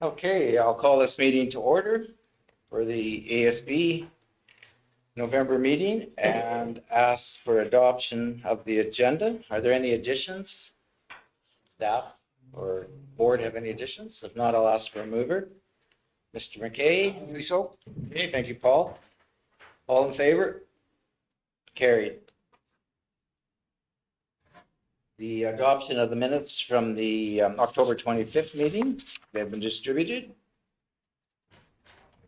Okay, I'll call this meeting to order for the ASB November meeting and ask for adoption of the agenda. Are there any additions? Staff or board have any additions? If not, I'll ask for a mover. Mr. McKay, do so. Okay, thank you, Paul. All in favor? Carried. The adoption of the minutes from the October 25th meeting, they have been distributed.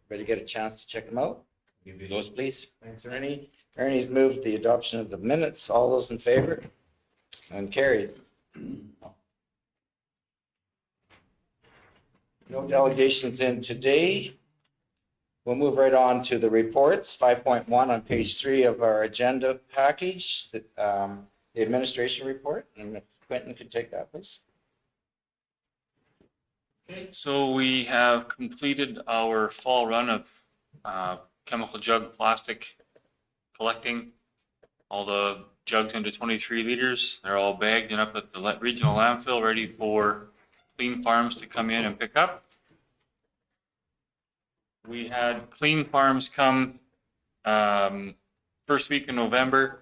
Ready to get a chance to check them out? Give you those, please. Thanks, Ernie. Ernie's moved the adoption of the minutes. All those in favor? And carried. No delegations in today. We'll move right on to the reports. 5.1 on page 3 of our agenda package, the administration report. And if Quentin could take that, please. Okay, so we have completed our fall run of chemical jug plastic collecting. All the jugs into 23 liters. They're all bagged and up at the regional landfill, ready for Clean Farms to come in and pick up. We had Clean Farms come first week in November,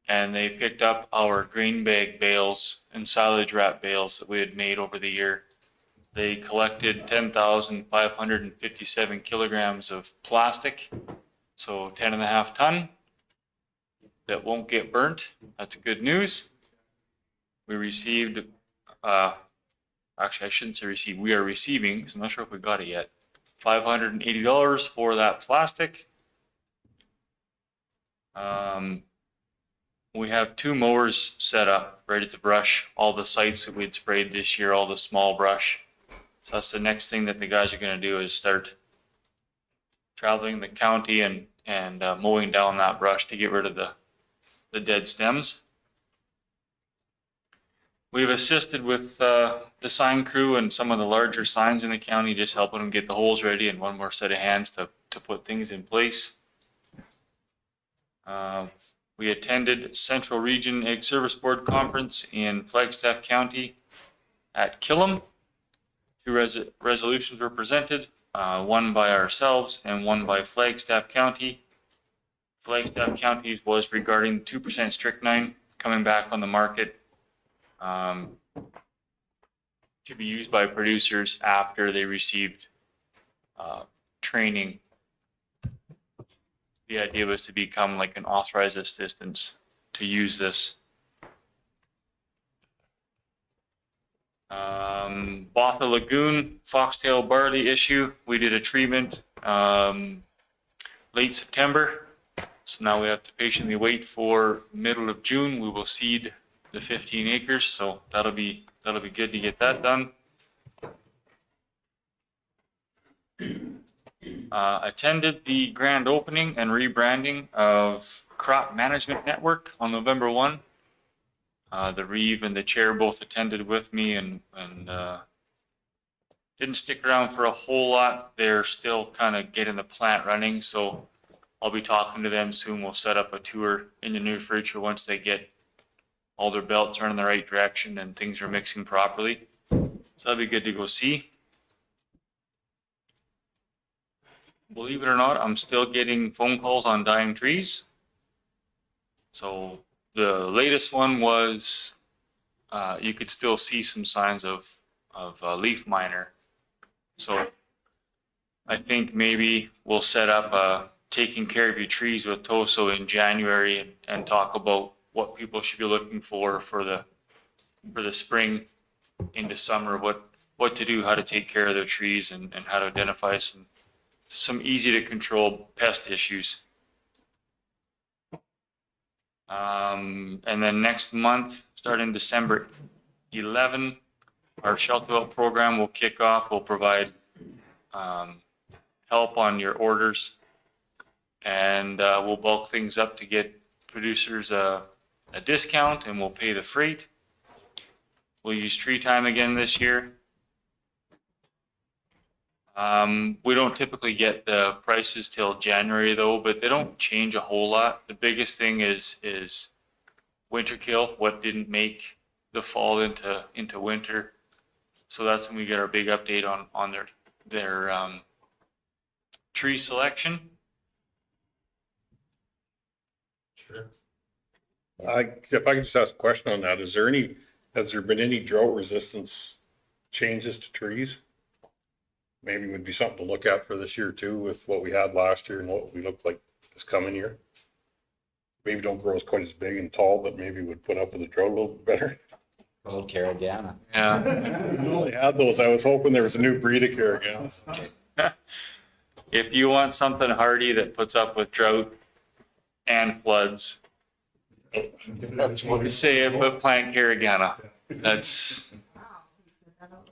and they picked up our grain bag bales and silage wrap bales that we had made over the year. They collected 10,557 kilograms of plastic, so 10.5 ton that won't get burnt. That's good news. We received, actually I shouldn't say received, we are receiving, because I'm not sure if we got it yet, $580 for that plastic. We have 2 mowers set up, ready to brush all the sites that we'd sprayed this year, all the small brush. So that's the next thing that the guys are going to do, is start traveling the county and mowing down that brush to get rid of the dead stems. We've assisted with the sign crew and some of the larger signs in the county, just helping them get the holes ready and one more set of hands to put things in place. We attended Central Region Ag Service Board Conference in Flagstaff County at Killam. 2 resolutions were presented, one by ourselves and one by Flagstaff County. Flagstaff County's was regarding 2% strychnine coming back on the market to be used by producers after they received training. The idea was to become like an authorized assistance to use this. Botha Lagoon foxtail barley issue, we did a treatment late September, so now we have to patiently wait for middle of June. We will seed the 15 acres, so that'll be good to get that done. Attended the grand opening and rebranding of Crop Management Network on November 1. The Reeve and the chair both attended with me and didn't stick around for a whole lot. They're still kind of getting the plant running, so I'll be talking to them soon. We'll set up a tour in the near future once they get all their belts are in the right direction and things are mixing properly. So that'll be good to go see. Believe it or not, I'm still getting phone calls on dying trees. So the latest one was you could still see some signs of leaf miner. So I think maybe we'll set up taking care of your trees with Toso in January and talk about what people should be looking for the spring into summer, what to do, how to take care of their trees, and how to identify some easy to control pest issues. And then next month, starting December 11, our shelter out program will kick off. We'll provide help on your orders, and we'll bulk things up to get producers a discount, and we'll pay the freight. We'll use tree time again this year. We don't typically get the prices till January though, but they don't change a whole lot. The biggest thing is winter kill, what didn't make the fall into winter. So that's when we get our big update on their tree selection. Sure. If I could just ask a question on that, has there been any drought resistance changes to trees? Maybe would be something to look at for this year too, with what we had last year and what we look like this coming year. Maybe don't grow as quite as big and tall, but maybe would put up with the drought a little bit better. Old Caragana. Yeah. We only had those. I was hoping there was a new breed of Caragana. If you want something hardy that puts up with drought and floods, That's what we say it, but plant Caragana. That's,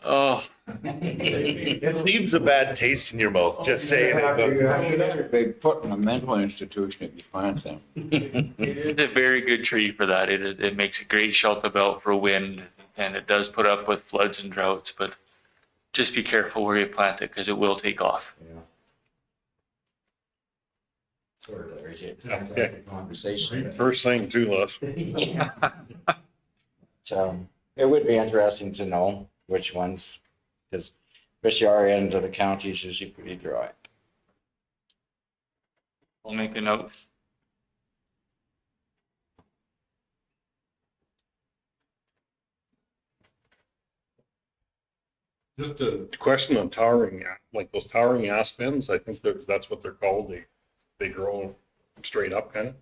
oh, It leaves a bad taste in your mouth, just saying it. They put in a mental institution if you plant them. it is a very good tree for that. It makes a great shelter belt for wind, and it does put up with floods and droughts, but just be careful where you plant it because it will take off. Sort of, there's Okay. conversation. First thing too, Les. It would be interesting to know which ones, because especially our end of the county is usually pretty dry. I'll make a note. Just a question on towering, like those towering aspens, I think that's what they're called. They grow straight up kind of.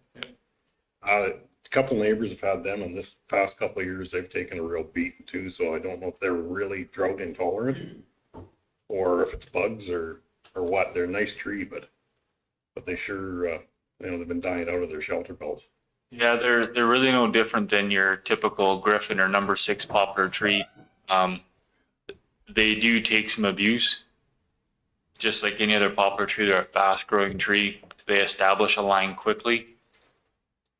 A couple neighbors have had them, and this past couple of years, they've taken a real beating too, so I don't know if they're really drought intolerant or if it's bugs or what. They're a nice tree, but they sure, they've been dying out of their shelter belts. Yeah, they're really no different than your typical Griffin or number 6 poplar tree. They do take some abuse, just like any other poplar tree. They're a fast-growing tree. They establish a line quickly.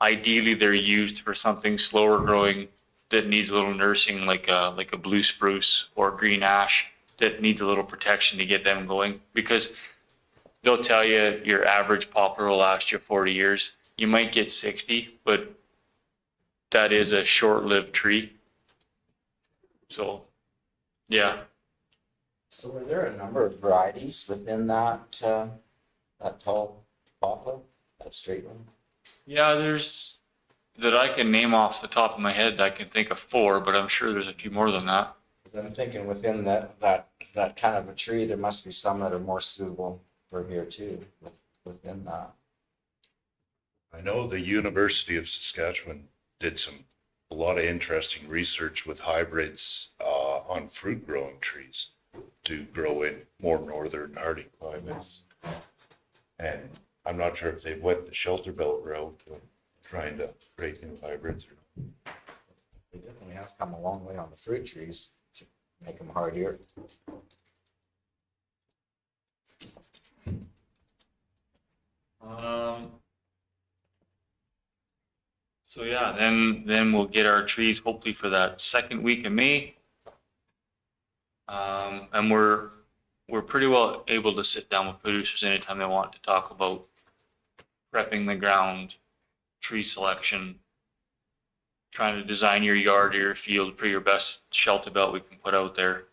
Ideally, they're used for something slower growing that needs a little nursing, like a blue spruce or green ash that needs a little protection to get them going. Because they'll tell you your average poplar will last you 40 years. You might get 60, but that is a short-lived tree. So, yeah. So were there a number of varieties within that tall poplar, that straight one? Yeah, there's that I can name off the top of my head. I can think of 4, but I'm sure there's a few more than that. 'Cause I'm thinking within that kind of a tree, there must be some that are more suitable for here too, within that. I know the University of Saskatchewan did a lot of interesting research with hybrids on fruit growing trees to grow in more northern hardy climates. And I'm not sure if they went the shelter belt route, trying to create new hybrids or not. They definitely have come a long way on the fruit trees to make them hardier. So yeah, then we'll get our trees hopefully for that second week of May. And we're pretty well able to sit down with producers anytime they want to talk about prepping the ground, tree selection, trying to design your yard or your field for your best shelter belt we can put out there.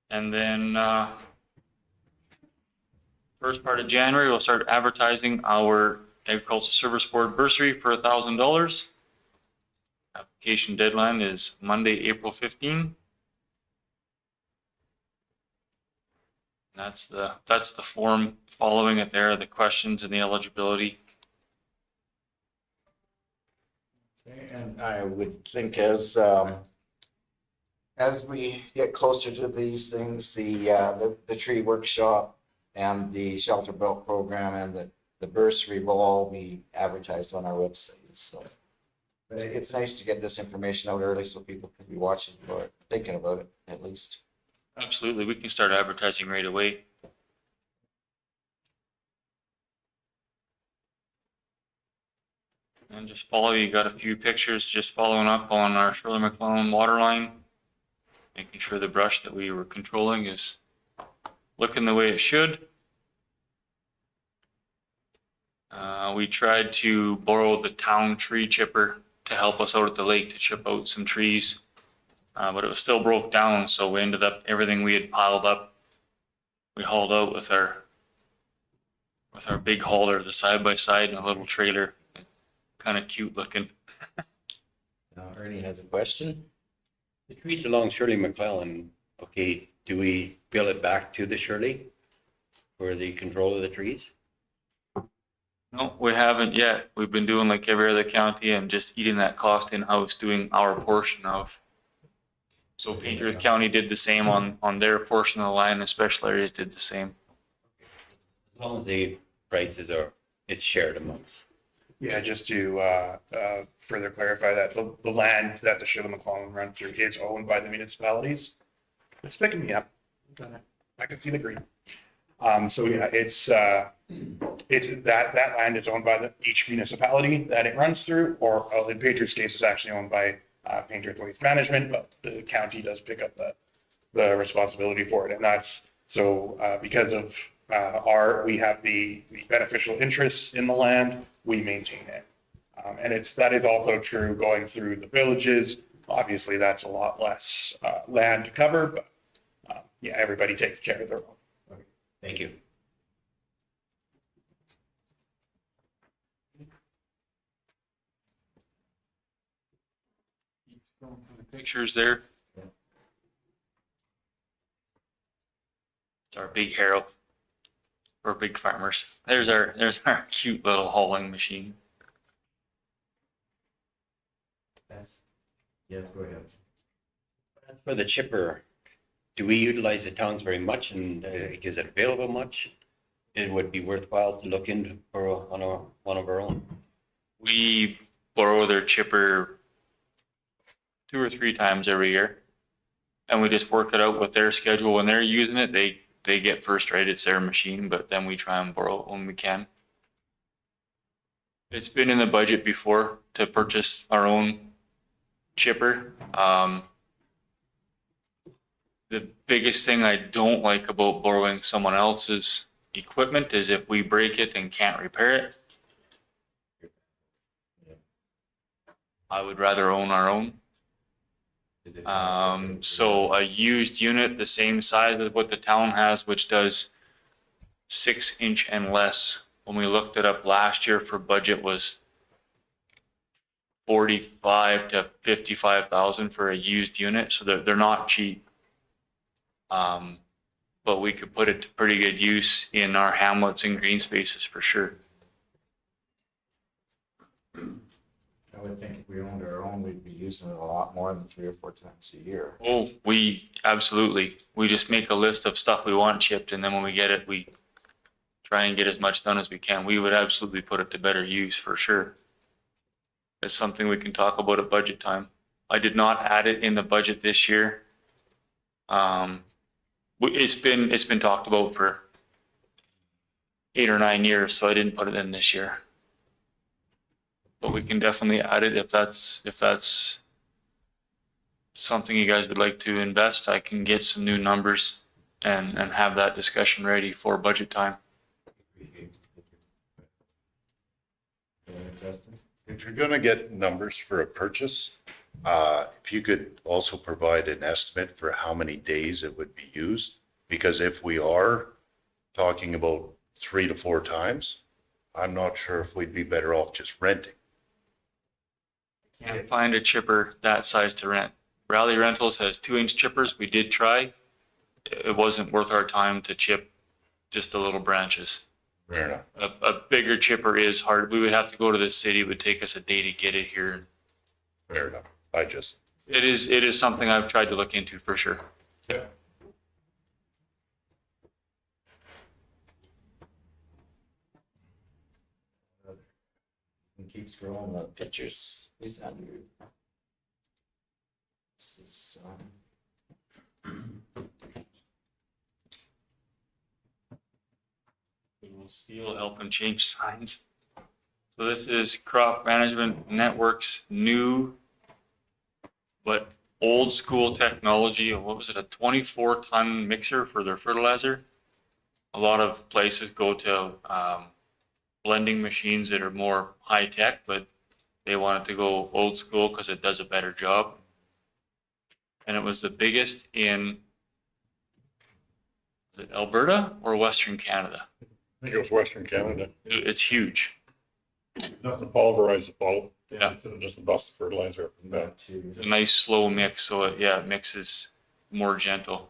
And then first part of January, we'll start advertising our Agricultural Service Board bursary for $1,000. Application deadline is Monday, April 15. That's the form following it there, the questions and the eligibility. And I would think as we get closer to these things, the tree workshop and the shelter belt program and the bursary will all be advertised on our website. So but it's nice to get this information out early so people can be watching or thinking about it at least. Absolutely, we can start advertising right away. And just follow, you got a few pictures just following up on our Shirley McClellan water line, making sure the brush that we were controlling is looking the way it should. We tried to borrow the town tree chipper to help us out at the lake to chip out some trees. but it was still broke down. So we ended up, everything we had piled up, we hauled out with our big hauler, the side by side and a little trailer, kind of cute looking. Now Ernie has a question. The trees along Shirley McClellan, okay, do we bill it back to the Shirley for the control of the trees? No, we haven't yet. We've been doing like every other county and just eating that cost in-house, doing our portion of. So Patriots County did the same on their portion of the line, and special areas did the same. As long as the prices are, it's shared amongst. Yeah, just to further clarify that, the land that the Shirley McClellan run through is owned by the municipalities. It's picking me up. I can see the green. So yeah, it's that land is owned by each municipality that it runs through, or in Patriots' case, it's actually owned by Patriot Waste Management, but the county does pick up the responsibility for it. And that's so because of we have the beneficial interests in the land, we maintain it. And that is also true going through the villages. Obviously, that's a lot less land to cover, but yeah, everybody takes care of their own. Thank you. Pictures there. It's our big harrow. We're big farmers. There's our cute little hauling machine. Yes, go ahead. For the chipper, do we utilize the towns very much, and is it available much? It would be worthwhile to look into for one of our own. We borrow their chipper 2 or 3 times every year, and we just work it out with their schedule. When they're using it, they get first right. It's their machine, but then we try and borrow it when we can. It's been in the budget before to purchase our own chipper. The biggest thing I don't like about borrowing someone else's equipment is if we break it and can't repair it. I would rather own our own. So a used unit, the same size as what the town has, which does 6-inch and less. When we looked it up last year for budget was 45 to 55,000 for a used unit. So they're not cheap. But we could put it to pretty good use in our hamlets and green spaces for sure. I would think if we owned our own, we'd be using it a lot more than 3 or 4 times a year. Oh, we just make a list of stuff we want chipped, and then when we get it, we try and get as much done as we can. We would absolutely put it to better use for sure. It's something we can talk about at budget time. I did not add it in the budget this year. It's been talked about for 8 or 9 years, so I didn't put it in this year. But we can definitely add it if that's something you guys would like to invest. I can get some new numbers and have that discussion ready for budget time. If you're gonna get numbers for a purchase, if you could also provide an estimate for how many days it would be used, because if we are talking about 3 to 4 times, I'm not sure if we'd be better off just renting. Can't find a chipper that size to rent. Raleigh Rentals has 2-inch chippers. We did try. It wasn't worth our time to chip just the little branches. Fair enough. A bigger chipper is hard. We would have to go to the city. It would take us a day to get it here. Fair enough. It is something I've tried to look into for sure. Yeah. And keep scrolling the pictures. Please, Andrew. This is, Steel helping change signs. So this is Crop Management Network's new, but old school technology. What was it? A 24-ton mixer for their fertilizer. A lot of places go to blending machines that are more high tech, but they wanted to go old school because it does a better job. and it was the biggest in is it Alberta or Western Canada. I think it was Western Canada. It's huge. Nothing pulverized the pulp. Yeah. Just a bust of fertilizer up and down. It's a nice slow mix, so it mixes more gentle.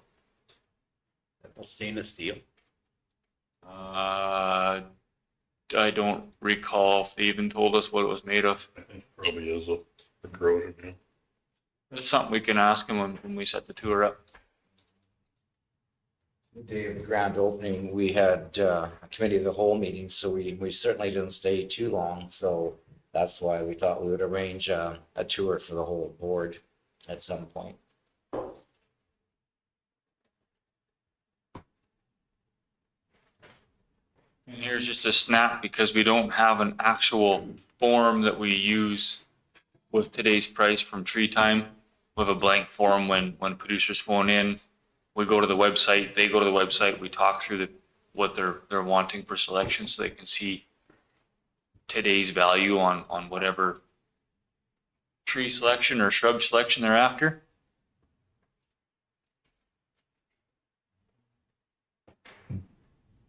Stainless steel. I don't recall if they even told us what it was made of. I think it probably is a corrosion, yeah. It's something we can ask them when we set the tour up. The day of the grand opening, we had a committee of the whole meeting, so we certainly didn't stay too long. So that's why we thought we would arrange a tour for the whole board at some point. And here's just a snap because we don't have an actual form that we use with today's price from Tree Time. We have a blank form when producers phone in. We go to the website, they go to the website, we talk through what they're wanting for selection so they can see today's value on whatever tree selection or shrub selection they're after.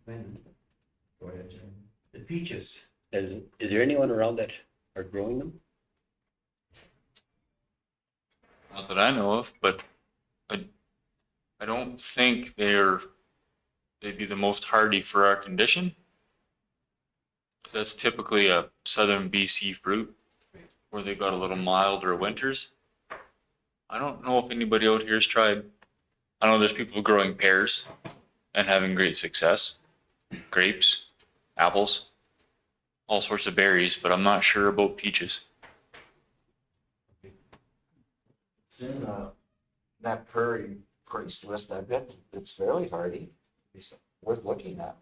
Go ahead, Jim. The peaches, is there anyone around that are growing them? Not that I know of, but I don't think they'd be the most hardy for our condition. That's typically a southern BC fruit where they got a little milder winters. I don't know if anybody out here has tried. I know there's people growing pears and having great success, grapes, apples, all sorts of berries, but I'm not sure about peaches. It's in that prairie price list. I bet it's fairly hardy. It's worth looking at.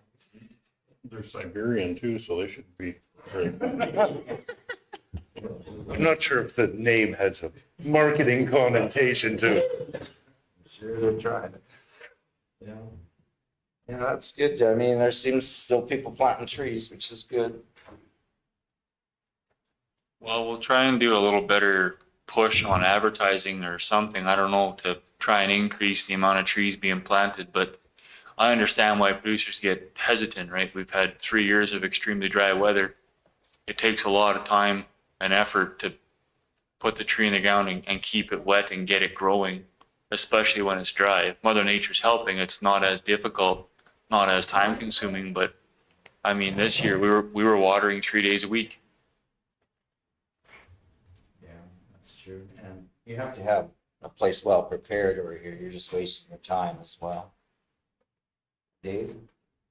They're Siberian too, so they should be. I'm not sure if the name has a marketing connotation to it. I'm sure they're trying it. Yeah. Yeah, that's good. I mean, there seems still people planting trees, which is good. Well, we'll try and do a little better push on advertising or something. I don't know, to try and increase the amount of trees being planted, but I understand why producers get hesitant, right? We've had 3 years of extremely dry weather. It takes a lot of time and effort to put the tree in the ground and keep it wet and get it growing, especially when it's dry. If Mother Nature's helping, it's not as difficult, not as time consuming, but I mean, this year we were watering 3 days a week. Yeah, that's true. And you have to have a place well prepared or you're just wasting your time as well. Dave?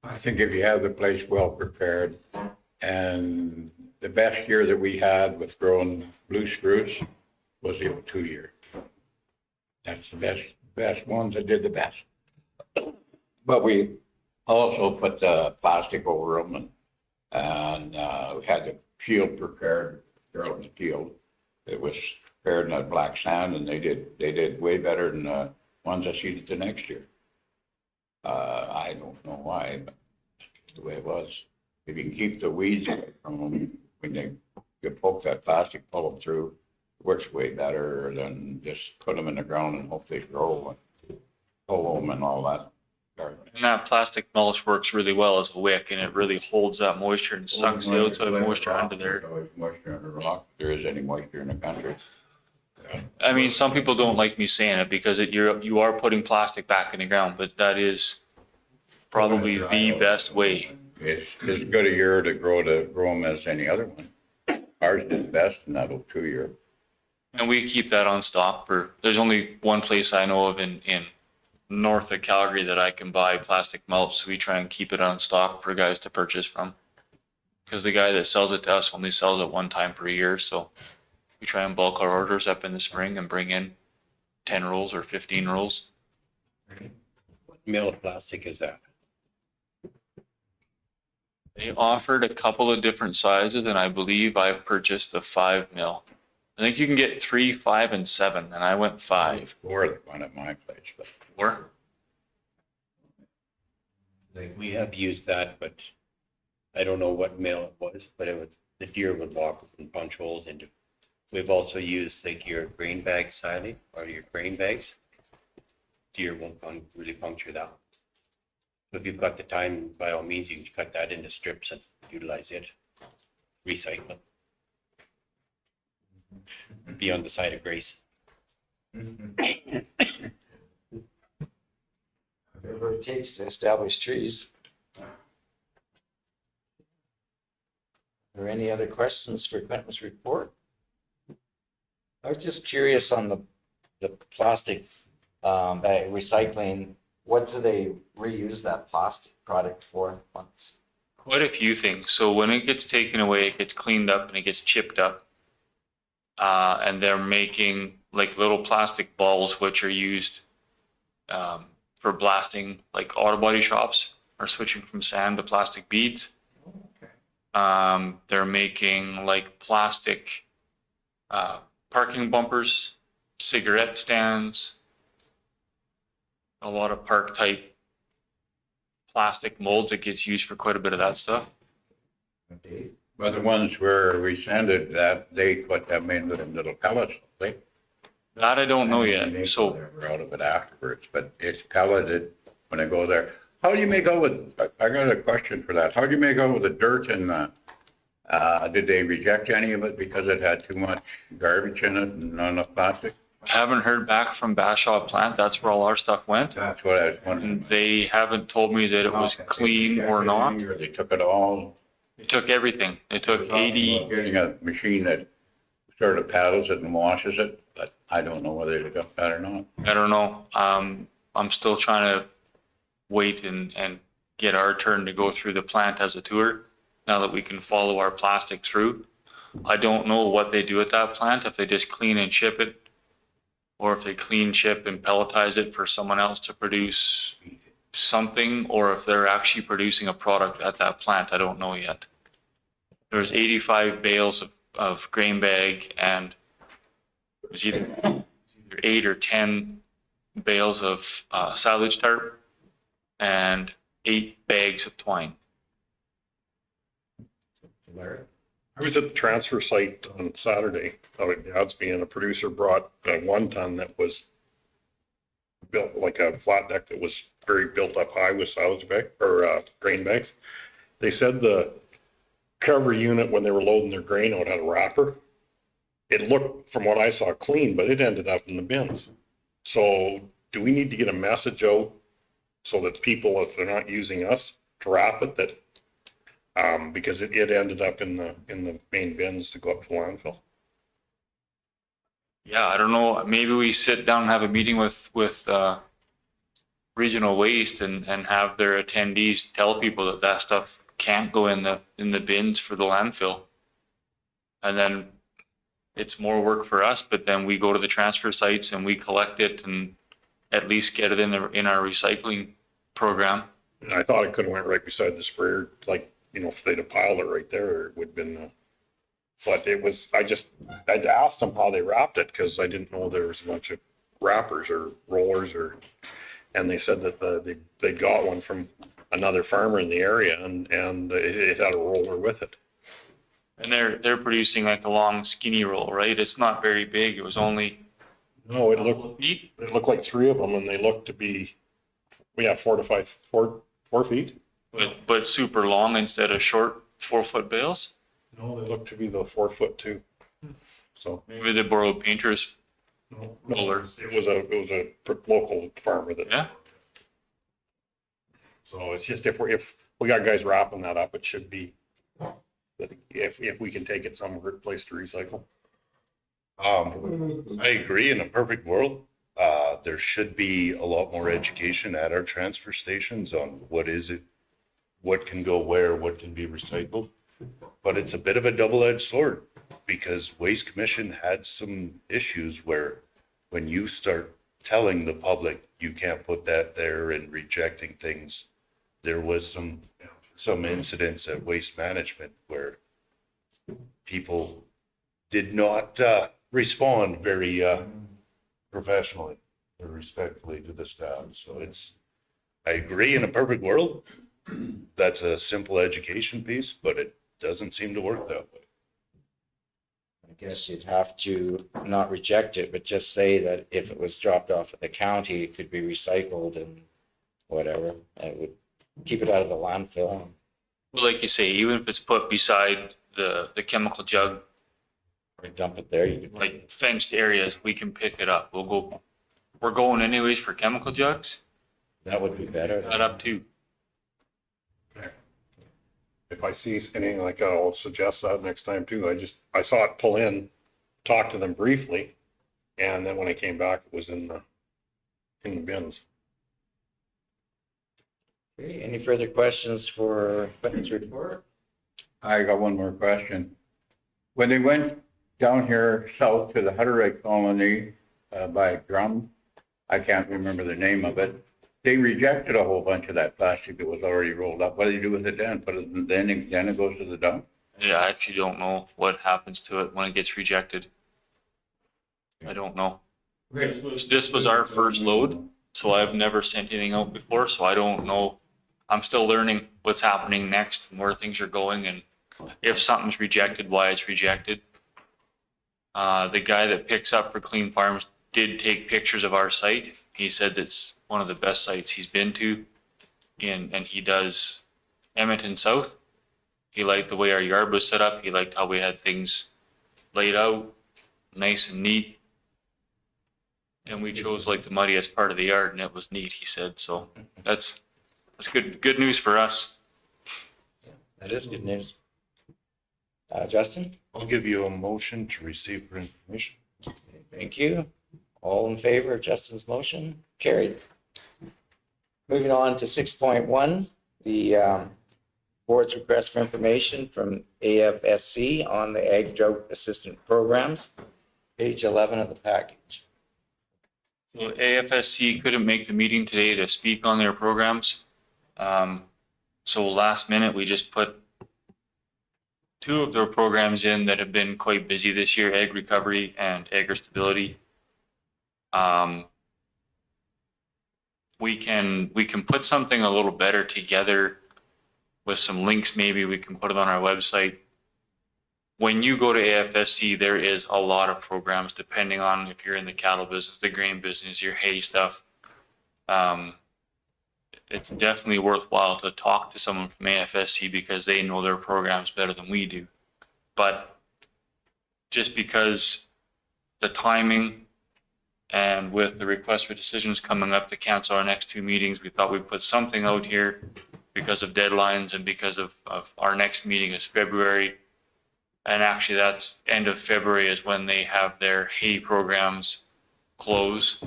I think if you have the place well prepared, and the best year that we had with growing blue spruce was the 02 year. That's the best ones that did the best. But we also put the plastic over them and we had the field prepared, girl in the field. It was prepared in that black sand and they did way better than the ones I seeded the next year. I don't know why, but that's the way it was. If you can keep the weeds away from them, when you poke that plastic, pull them through, it works way better than just put them in the ground and hope they grow and pull them and all that. And that plastic mulch works really well as a wick, and it really holds that moisture and sucks the outside moisture under there. There's always moisture under rock, if there is any moisture in the country. I mean, some people don't like me saying it because you are putting plastic back in the ground, but that is probably the best way. It's as good a year to grow them as any other one. Ours is best in that 02 year. And we keep that on stock there's only one place I know of in north of Calgary that I can buy plastic mulch. So we try and keep it on stock for guys to purchase from. Because the guy that sells it to us only sells it one time per year. So we try and bulk our orders up in the spring and bring in 10 rolls or 15 rolls. What mill of plastic is that? They offered a couple of different sizes, and I believe I purchased the 5 mil. I think you can get 3, 5, and 7, and I went 5. Or the one at my place, but 4. Like, we have used that, but I don't know what mill it was, but the deer would walk and punch holes into. We've also used like your grain bag siding or your grain bags. deer won't really puncture that. If you've got the time, by all means, you can cut that into strips and utilize it, recycle it. Be on the side of grace. Whatever it takes to establish trees. Are there any other questions for Quentin's report? I was just curious on the plastic bag recycling. What do they reuse that plastic product for once? Quite a few things. So when it gets taken away, it gets cleaned up and it gets chipped up. And they're making like little plastic balls, which are used for blasting, like auto body shops are switching from sand to plastic beads. They're making like plastic parking bumpers, cigarette stands, a lot of park type plastic molds that gets used for quite a bit of that stuff. But the ones where we sanded that, they put them in little pellets, they. That I don't know They yet. So whatever out of it afterwards, but it's pelleted when I go there. How do you make out with, I got a question for that. How do you make out with the dirt and did they reject any of it because it had too much garbage in it and not enough plastic? I haven't heard back from Bashaw plant. That's where all our stuff went. That's what I was wondering. And they haven't told me that it was clean or not. Or they took it all. They took everything. They took 80. Getting a machine that sort of paddles it and washes it, but I don't know whether they got that or not. I don't know. I'm still trying to wait and get our turn to go through the plant as a tour now that we can follow our plastic through. I don't know what they do at that plant, if they just clean and ship it, or if they clean, ship, and pelletize it for someone else to produce something, or if they're actually producing a product at that plant. I don't know yet. There's 85 bales of grain bag, and there's either 8 or 10 bales of silage tarp and 8 bags of twine. I was at the transfer site on Saturday out at ASB, and a producer brought 1 ton that was built like a flat deck that was very built up high with silage bag or grain bags. They said the cover unit, when they were loading their grain out, had a wrapper. It looked, from what I saw, clean, but it ended up in the bins. So do we need to get a message out so that people, if they're not using us, to wrap it, that because it ended up in the main bins to go up to the landfill? Yeah, I don't know. Maybe we sit down and have a meeting with regional waste and have their attendees tell people that that stuff can't go in the bins for the landfill. And then it's more work for us, but then we go to the transfer sites and we collect it and at least get it in our recycling program. And I thought it could have went right beside the sprayer, like, you know, if they'd have piled it right there, it would have been, but it was, I'd asked them how they wrapped it, because I didn't know there was a bunch of wrappers or rollers and they said that they got one from another farmer in the area and it had a roller with it. And they're producing like a long skinny roll, right? It's not very big. It was only No, it looked like 3 of them, and they looked to be, 4 feet. but super long instead of short 4-foot bales. No, they looked to be the 4 foot too. So Maybe they borrowed painters. no, Roller. it was a local farmer that. Yeah. So it's just if we got guys wrapping that up, it should be that if we can take it somewhere, place to recycle. I agree. In a perfect world, there should be a lot more education at our transfer stations on what is it, what can go where, what can be recycled. But it's a bit of a double-edged sword, because Waste Commission had some issues where when you start telling the public you can't put that there and rejecting things, there was some incidents at Waste Management where people did not respond very professionally or respectfully to the staff. So I agree, in a perfect world, that's a simple education piece, but it doesn't seem to work that way. guess you'd have to not reject it, but just say that if it was dropped off at the county, it could be recycled and whatever. And it would keep it out of the landfill. Well, like you say, even if it's put beside the chemical jug, Or dump it there, you could like fenced areas, we can pick it up. We're going anyways for chemical jugs, that would be better. that up too. If I see anything like that, I'll suggest that next time too. I saw it pull in, talked to them briefly, and then when I came back, it was in the bins. Okay, any further questions for Quentin's report? I got one more question. When they went down here south to the Hutterite colony by Drum, I can't remember the name of it. They rejected a whole bunch of that plastic that was already rolled up. What do they do with it then? Put it then it goes to the dump? Yeah, I actually don't know what happens to it when it gets rejected. I don't know. This was our first load, so I've never sent anything out before, so I don't know. I'm still learning what's happening next and where things are going, and if something's rejected, why it's rejected. The guy that picks up for Clean Farms did take pictures of our site. He said that's one of the best sites he's been to, and he does Edmonton South. He liked the way our yard was set up. He liked how we had things laid out, nice and neat. And we chose like the muddiest part of the yard, and it was neat, he said. So that's good news for us. That is good news. Justin? I'll give you a motion to receive for information. Thank you. All in favor of Justin's motion? Carried. Moving on to 6.1, the board's request for information from AFSC on the Ag Drought Assistant Programs, page 11 of the package. So AFSC couldn't make the meeting today to speak on their programs. So last minute, we just put two of their programs in that have been quite busy this year, Ag Recovery and Agri Stability. We can put something a little better together with some links. Maybe we can put it on our website. When you go to AFSC, there is a lot of programs depending on if you're in the cattle business, the grain business, your hay stuff. It's definitely worthwhile to talk to someone from AFSC because they know their programs better than we do. But just because the timing and with the request for decisions coming up to cancel our next two meetings, we thought we'd put something out here because of deadlines and because of our next meeting is February. And actually that's end of February is when they have their hay programs close.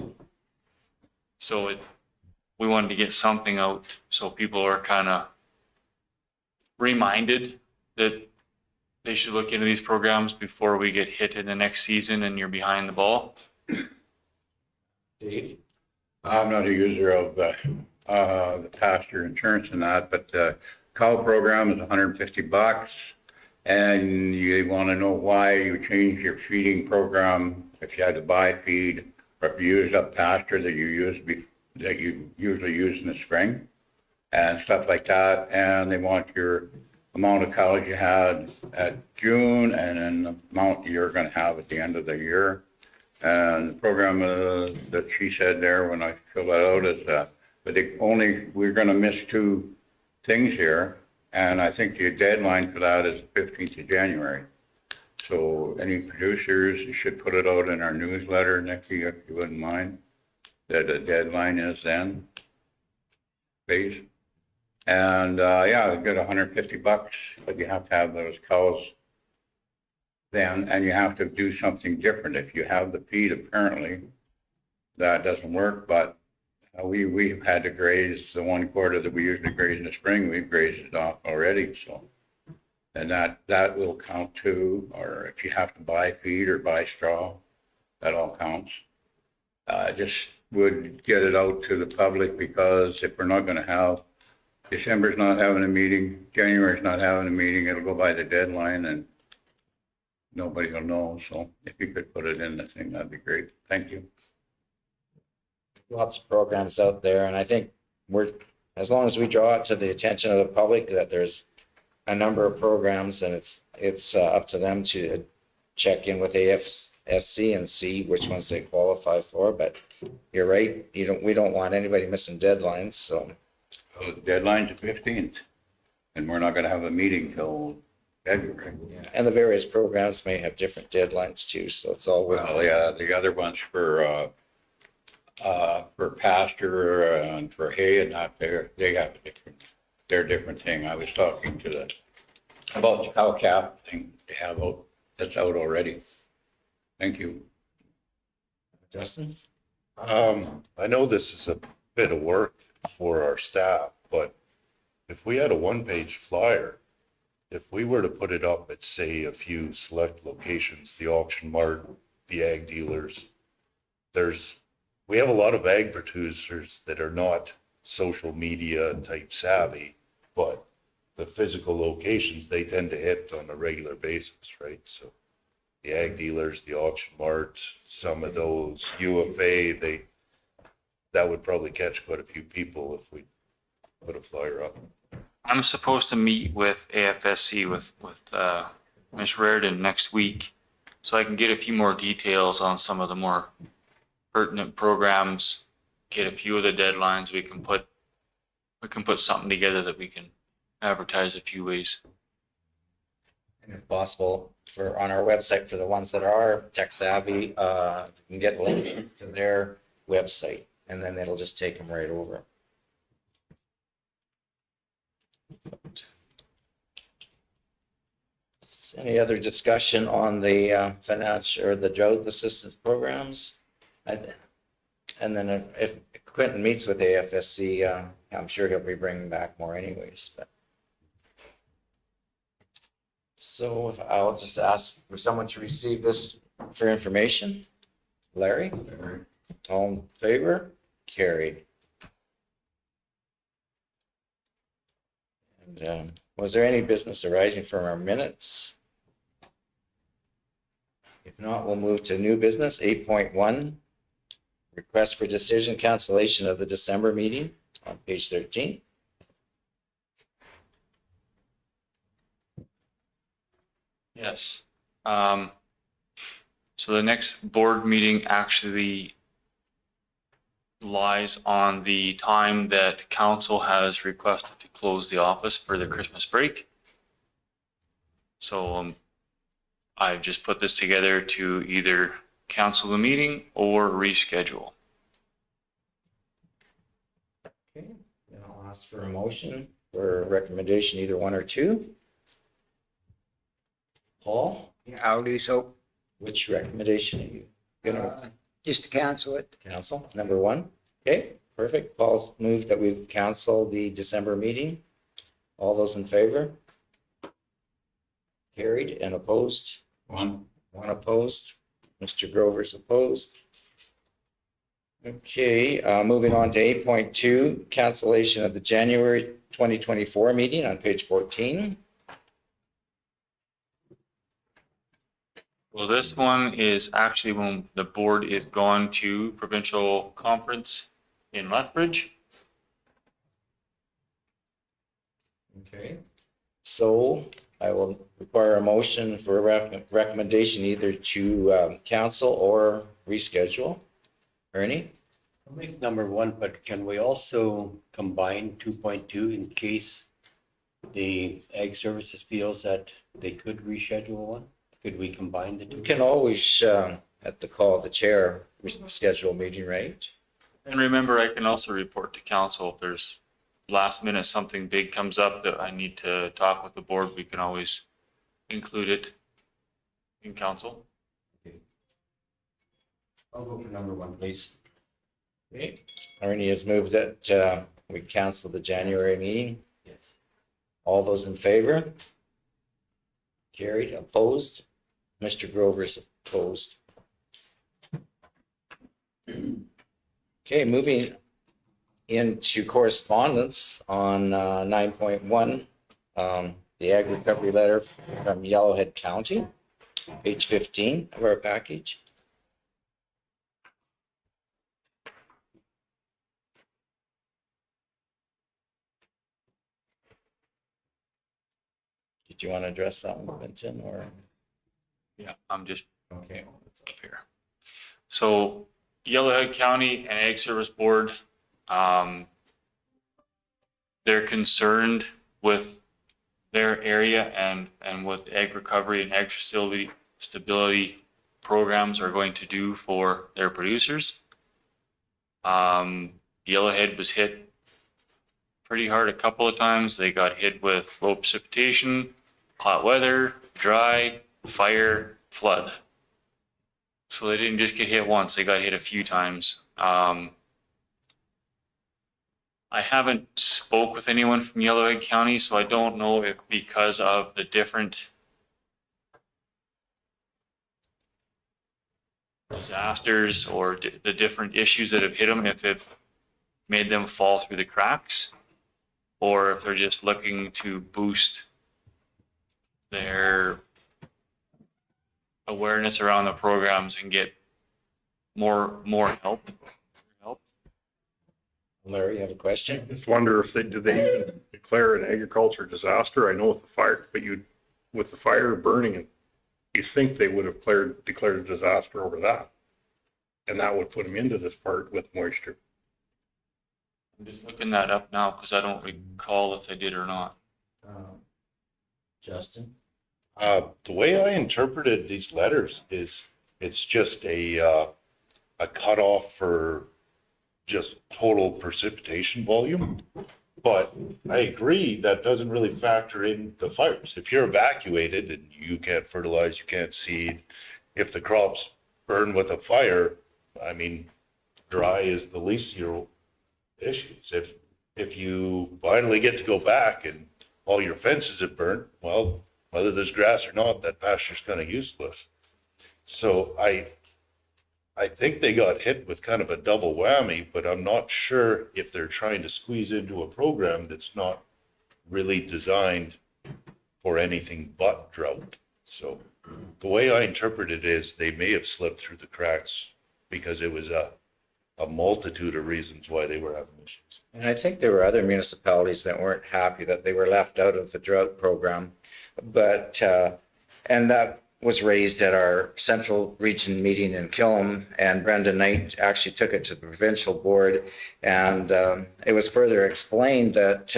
So we wanted to get something out so people are kind of reminded that they should look into these programs before we get hit in the next season and you're behind the ball. Dave? I'm not a user of the pasture insurance and that, but the cow program is $150. And you want to know why you changed your feeding program, if you had to buy feed, or if you used up pasture that you usually use in the spring and stuff like that. And they want your amount of cows you had at June and then the amount you're going to have at the end of the year. And the program that she said there when I filled that out is but we're going to miss two things here. And I think the deadline for that is the 15th of January. So any producers, you should put it out in our newsletter, Nikki, if you wouldn't mind, that the deadline is then, please. And yeah, you get $150, but you have to have those cows then, and you have to do something different. If you have the feed, apparently that doesn't work, but we've had to graze the 1 quarter that we usually graze in the spring. We've grazed it off already, so. And that will count too, or if you have to buy feed or buy straw, that all counts. Just would get it out to the public because if we're not gonna have, December's not having a meeting, January's not having a meeting, it'll go by the deadline and nobody will know. So if you could put it in the thing, that'd be great. Thank you. Lots of programs out there, and I think as long as we draw it to the attention of the public that there's a number of programs, and it's up to them to check in with AFSC and see which ones they qualify for, but you're right, we don't want anybody missing deadlines, so. So the deadline's the 15th, and we're not gonna have a meeting till February. And the various programs may have different deadlines too, so it's all. Well, yeah, the other ones for pasture and for hay and that, they have they're different thing. I was talking to about the cow calf thing they have out, that's out already. Thank you. Justin? I know this is a bit of work for our staff, but if we had a one-page flyer, if we were to put it up at, say, a few select locations, the auction mart, the ag dealers, we have a lot of ag producers that are not social media type savvy, but the physical locations, they tend to hit on a regular basis, right? So the ag dealers, the auction mart, some of those UFA, that would probably catch quite a few people if we put a flyer up. I'm supposed to meet with AFSC with Ms. Reardon next week, so I can get a few more details on some of the more pertinent programs, get a few of the deadlines. We can put something together that we can advertise a few ways. And if possible, on our website, for the ones that are tech savvy, you can get a link to their website, and then it'll just take them right over. Any other discussion on the financial or the drought assistance programs? And then if Quentin meets with AFSC, I'm sure he'll be bringing back more anyways. But so if I'll just ask for someone to receive this for information. Larry? All in favor? Carried. And was there any business arising from our minutes? If not, we'll move to new business, 8.1. Request for decision cancellation of the December meeting on page 13. Yes. So the next board meeting actually lies on the time that council has requested to close the office for the Christmas break. So I've just put this together to either cancel the meeting or reschedule. Okay, then I'll ask for a motion for recommendation, either one or two. Paul, I'll do so. which recommendation are you gonna Just to cancel it. cancel? Number one? Okay, perfect. Paul's moved that we cancel the December meeting. All those in favor? Carried and opposed? One. One opposed. Mr. Grover's opposed. Okay, moving on to 8.2, cancellation of the January 2024 meeting on page 14. Well, this one is actually when the board is gone to provincial conference in Lethbridge. Okay. So I will require a motion for a recommendation either to cancel or reschedule. Ernie? I'll make number one, but can we also combine 2.2 in case the Ag Services feels that they could reschedule one? Could we combine the two? You can always, at the call of the chair, schedule a meeting, right? And remember, I can also report to council if there's last minute something big comes up that I need to talk with the board, we can always include it in council. I'll go for number one, please. Okay, Ernie has moved that we cancel the January meeting. Yes. All those in favor? Carried, opposed? Mr. Grover's opposed. Okay, moving into correspondence on 9.1, the ag recovery letter from Yellowhead County, page 15 of our package. Did you want to address that one, Quentin, or? Yeah, I'm just Okay. up here. So Yellowhead County and Ag Service Board, they're concerned with their area and what ag recovery and ag stability programs are going to do for their producers. Yellowhead was hit pretty hard a couple of times. They got hit with low precipitation, hot weather, dry, fire, flood. So they didn't just get hit once, they got hit a few times. I haven't spoke with anyone from Yellowhead County, so I don't know if because of the different disasters or the different issues that have hit them, if it made them fall through the cracks, or if they're just looking to boost their awareness around the programs and get more help. Larry, you have a I question? just wonder if do they even declare an agriculture disaster? I know with the fire, but with the fire burning, you think they would have declared a disaster over that. And that would put them into this part with moisture. I'm just looking that up now because I don't recall if they did or not. Justin? The way I interpreted these letters is it's just a cutoff for just total precipitation volume. But I agree that doesn't really factor in the fires. If you're evacuated and you can't fertilize, you can't seed, if the crops burn with a fire, I mean, dry is the least of your issues. If you finally get to go back and all your fences have burned, well, whether there's grass or not, that pasture's kind of useless. So I think they got hit with kind of a double whammy, but I'm not sure if they're trying to squeeze into a program that's not really designed for anything but drought. So the way I interpret it is they may have slipped through the cracks because it was a multitude of reasons why they were having issues. And I think there were other municipalities that weren't happy that they were left out of the drought program. But, and that was raised at our central region meeting in Killam, and Brenda Knight actually took it to the provincial board. And it was further explained that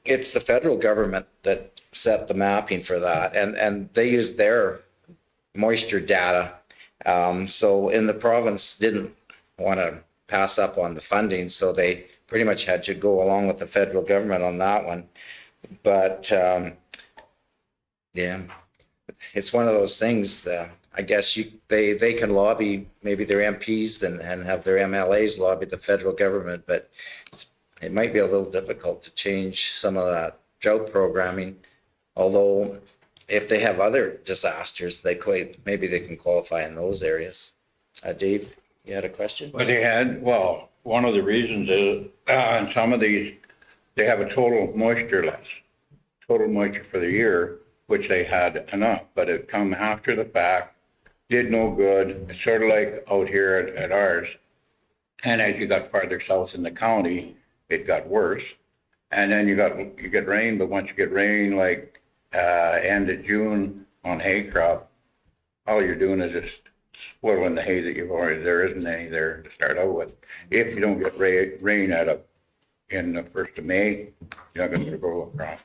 it's the federal government that set the mapping for that. And they used their moisture data. So in the province didn't want to pass up on the funding, so they pretty much had to go along with the federal government on that one. But yeah, it's one of those things. I guess they can lobby maybe their MPs and have their MLAs lobby the federal government, but it might be a little difficult to change some of that drought programming. Although if they have other disasters, maybe they can qualify in those areas. Dave, you had a question? But they had, well, one of the reasons is, on some of these, they have a total moisture for the year, which they had enough, but it come after the fact, did no good. It's sort of like out here at ours. And as you got farther south in the county, it got worse. And then you get rain, but once you get rain, like end of June on hay crop, all you're doing is just spoiling the hay that there isn't any there to start out with. If you don't get rain in the 1st of May, you're not going to grow a crop.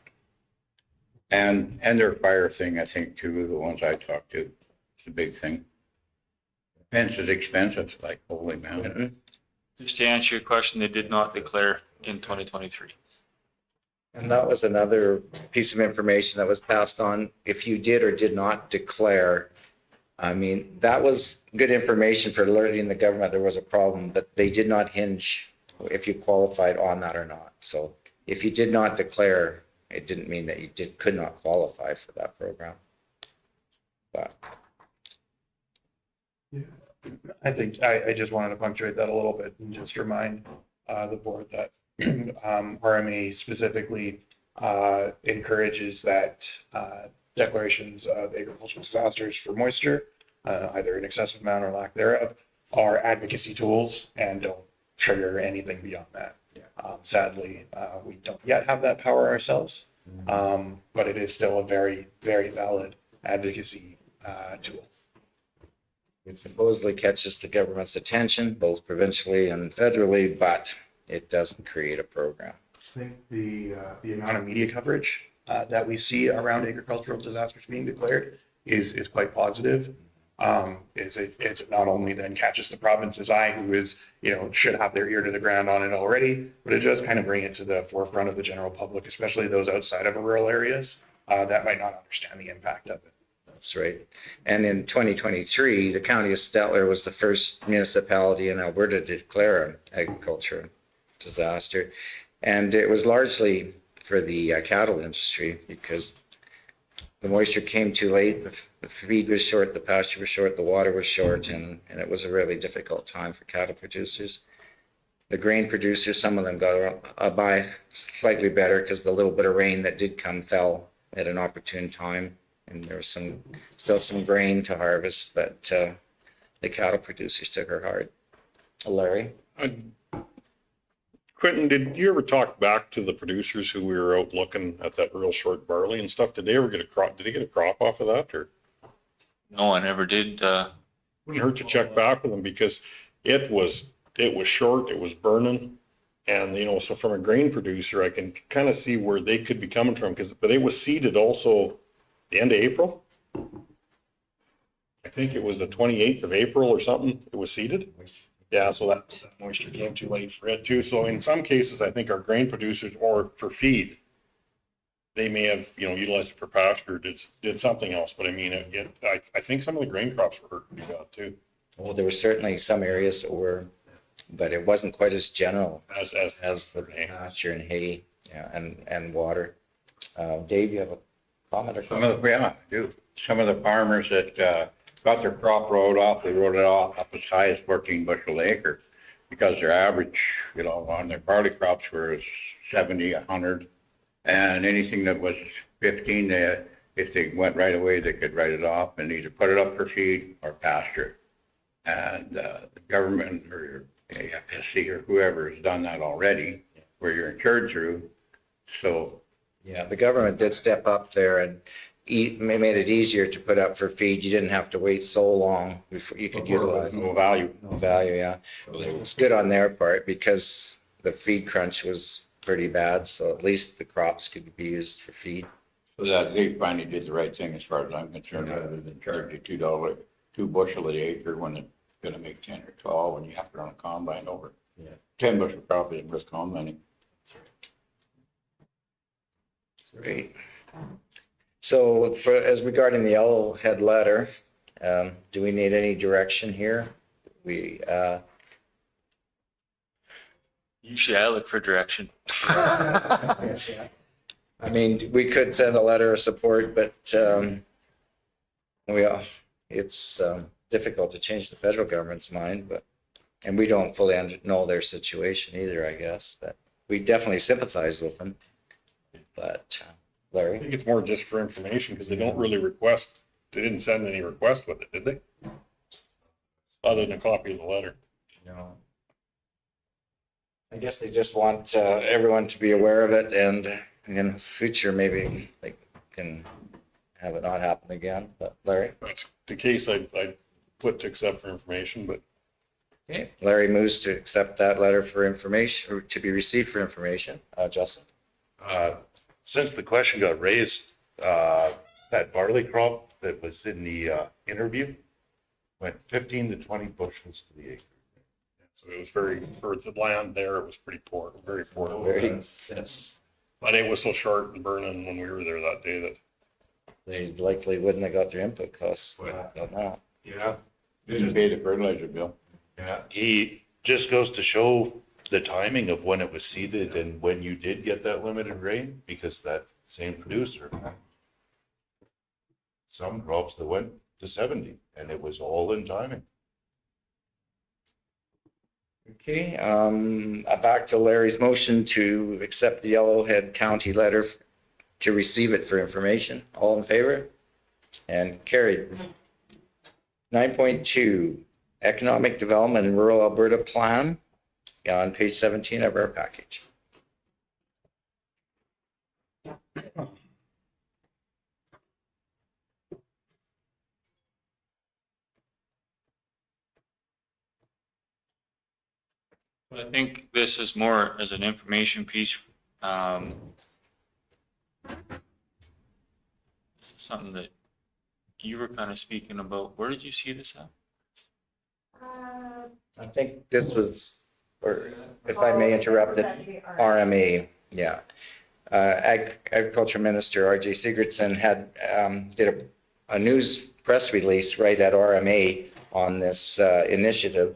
And their fire thing, I think, too, the ones I talked to, it's a big thing. Fence is expensive, like, holy man. Just to answer your question, they did not declare in 2023. And that was another piece of information that was passed on. If you did or did not declare, I mean, that was good information for alerting the government there was a problem, but they did not hinge if you qualified on that or not. So if you did not declare, it didn't mean that you could not qualify for that program. But I think I just wanted to punctuate that a little bit and just remind the board that RMA specifically encourages that declarations of agricultural disasters for moisture, either an excessive amount or lack thereof, are advocacy tools and don't trigger anything beyond that. Sadly, we don't yet have that power ourselves, but it is still a very, very valid advocacy tool. It supposedly catches the government's attention, both provincially and federally, but it doesn't create a program. I think the amount of media coverage that we see around agricultural disasters being declared is quite positive. It's not only then catches the province's eye, who is, should have their ear to the ground on it already, but it does kind of bring it to the forefront of the general public, especially those outside of rural areas that might not understand the impact of it. That's right. And in 2023, the county of Stettler was the first municipality in Alberta to declare an agriculture disaster. And it was largely for the cattle industry because the moisture came too late, the feed was short, the pasture was short, the water was short, and it was a really difficult time for cattle producers. The grain producers, some of them got by slightly better because the little bit of rain that did come fell at an opportune time. And there was still some grain to harvest, but the cattle producers took her hard. Larry? Quentin, did you ever talk back to the producers who we were out looking at that real short barley and stuff? Did they ever get a crop? Did they get a crop off of that, or? No, I never did. Wouldn't hurt to check back with them because it was short, it was burning. And, so from a grain producer, I can kind of see where they could be coming from but it was seeded also the end of April. I think it was the 28th of April or something. It was seeded. Yeah, so that moisture came too late for it too. So in some cases, I think our grain producers or for feed, they may have, utilized it for pasture, did something else. But I mean, I think some of the grain crops were hurt pretty bad too. Well, there were certainly some areas that were, but it wasn't quite as general As the pasture and hay, and water. Dave, you have a comment or comment? I do. Some of the farmers that got their crop rolled off, they rolled it off up as high as 14 bushel an acre because their average, on their barley crops were 70, 100. And anything that was 15, if they went right away, they could write it off and either put it up for feed or pasture. And the government or AFSC or whoever has done that already, where you're insured through. So Yeah, the government did step up there and made it easier to put up for feed. You didn't have to wait so long before you could utilize no value. no value. Yeah, it was good on their part because the feed crunch was pretty bad. So at least the crops could be used for feed. So that they finally did the right thing as far as I'm concerned, rather than charge you $2 bushel an acre when it's going to make 10 or 12 when you have to run a combine over. Yeah. 10 bushel crop isn't worth combining. Great. So as regarding the yellowhead letter, do we need any direction here? Usually I look for direction. I mean, we could send a letter of support, but it's difficult to change the federal government's mind, and we don't fully know their situation either, I guess, but we definitely sympathize with them. But I Larry? think it's more just for information because they don't really request, they didn't send any request with it, did they? Other than a copy of the letter. No. I guess they just want everyone to be aware of it, and in the future, maybe they can have it not happen again. But Larry? That's the case I put to accept for information, but Okay. Larry moves to accept that letter for information, or to be received for information. Justin? Since the question got raised, that barley crop that was in the interview went 15 to 20 bushels to the acre. so it was for the land there, it was pretty poor, very poor. That's, But it was so short and burning when we were there that day that. they likely wouldn't have got their input costs on that. Yeah. Didn't pay the fertilizer bill. Yeah. He just goes to show the timing of when it was seeded and when you did get that limited rain, because that same producer, some crops that went to 70, and it was all in timing. Okay, back to Larry's motion to accept the Yellowhead County letter to receive it for information. All in favor? And carried. 9.2, Economic Development in Rural Alberta Plan, on page 17 of our package. I think this is more as an information piece. This is something that you were kind of speaking about. Where did you see this at? I think this was, or if I may interrupt it, RMA, yeah. Agriculture Minister R.J. Sigurdsson had, did a news press release right at RMA on this initiative.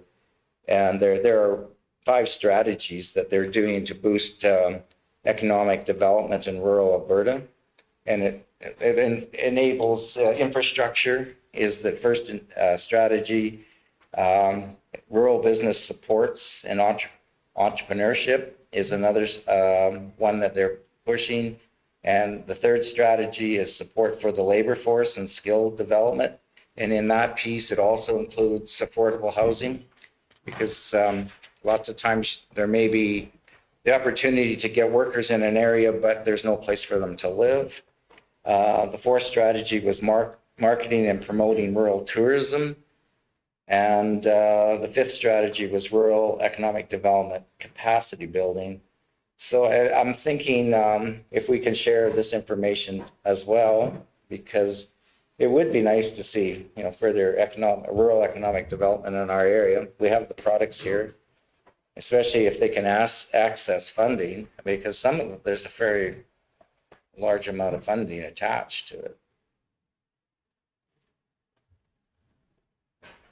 And there are 5 strategies that they're doing to boost economic development in rural Alberta. And it enables infrastructure is the first strategy. Rural business supports and entrepreneurship is another one that they're pushing. And the third strategy is support for the labor force and skill development. And in that piece, it also includes affordable housing, because lots of times there may be the opportunity to get workers in an area, but there's no place for them to live. The fourth strategy was marketing and promoting rural tourism. And the fifth strategy was rural economic development capacity building. So I'm thinking if we can share this information as well, because it would be nice to see, further rural economic development in our area. We have the products here, especially if they can access funding, because there's a very large amount of funding attached to it.